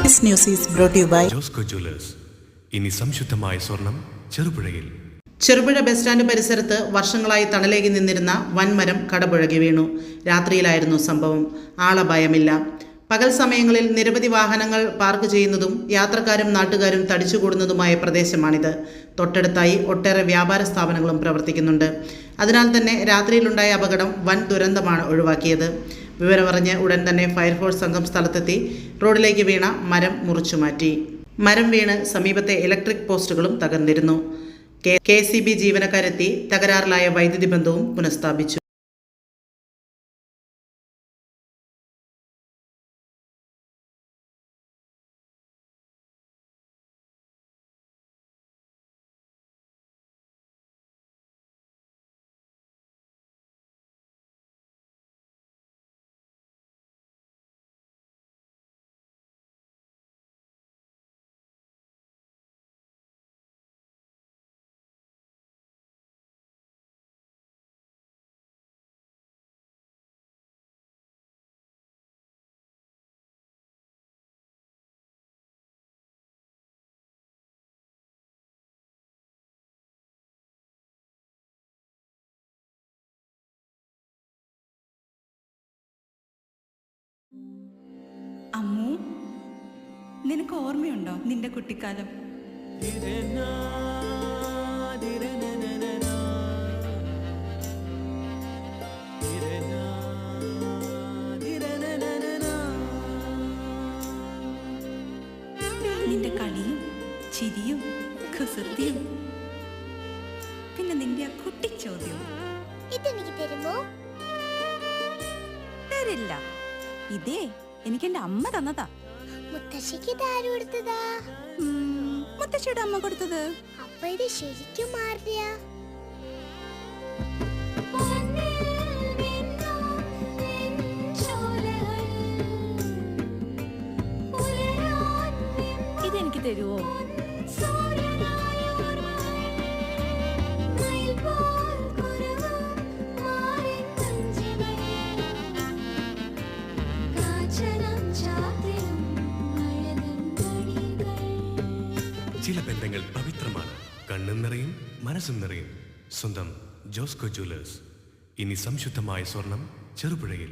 This news is brought to you by Josco Jewellers. ഇനി സംശുദ്ധമായ സ്വർണം ചെറുപുഴയിൽ. ചെറുപുഴ ബസ് സ്റ്റാൻഡ് പരിസരത്ത് വർഷങ്ങളായി തണലേകി നിന്നിരുന്ന വൻമരം കടപുഴകി വീണു. രാത്രിയിലായിരുന്നു സംഭവം. ആളപായമില്ല. പകൽ സമയങ്ങളിൽ നിരവധി വാഹനങ്ങൾ പാർക്ക് ചെയ്യുന്നതും യാത്രക്കാരും നാട്ടുകാരും തടിച്ചുകൂടുന്നതുമായ പ്രദേശമാണിത്. തൊട്ടടുത്തായി ഒട്ടേറെ വ്യാപാര സ്ഥാപനങ്ങളും പ്രവർത്തിക്കുന്നുണ്ട്. അതിനാൽ തന്നെ രാത്രിയിലുണ്ടായ അപകടം വൻ ദുരന്തമാണ് ഒഴിവാക്കിയത്. വിവരമറിഞ്ഞ് ഉടൻ തന്നെ ഫയർഫോഴ്സ് സംഘം സ്ഥലത്തെത്തി റോഡിലേക്ക് വീണ മരം മുറിച്ചുമാറ്റി. മരം വീണ് സമീപത്തെ ഇലക്ട്രിക് പോസ്റ്റുകളും തകർന്നിരുന്നു. KCB ജീവനക്കാരെത്തി തകരാറിലായ വൈദ്യുതി ബന്ധവും പുനഃസ്ഥാപിച്ചു. അമ്മു, നിനക്ക് ഓർമ്മയുണ്ടോ നിന്റെ കുട്ടിക്കാലം? നിന്റെ കളിയും ചിരിയും കുസൃതിയും, പിന്നെ നിന്റെ ആ കുട്ടിച്ചോദ്യവും. ഇതെനിക്ക് തരുമോ? തരില്ല. ഇതേ എനിക്ക് എന്റെ അമ്മ തന്നതാ. മുത്തശ്ശിക്ക് ആര് കൊടുത്തതാ? മുത്തശ്ശിയുടെ അമ്മ കൊടുത്തത്. അപ്പൊ ഇത് ശരിക്കും മാറിയ? ഇതെനിക്ക് തരുവോ? ചില ബന്ധങ്ങൾ പവിത്രമാണ്. കണ്ണും നിറയും മനസ്സും നിറയും. സ്വന്തം ജോസ്കോ ജ്വല്ലേഴ്സ്. ഇനി സംശുദ്ധമായ സ്വർണം ചെറുപുഴയിൽ.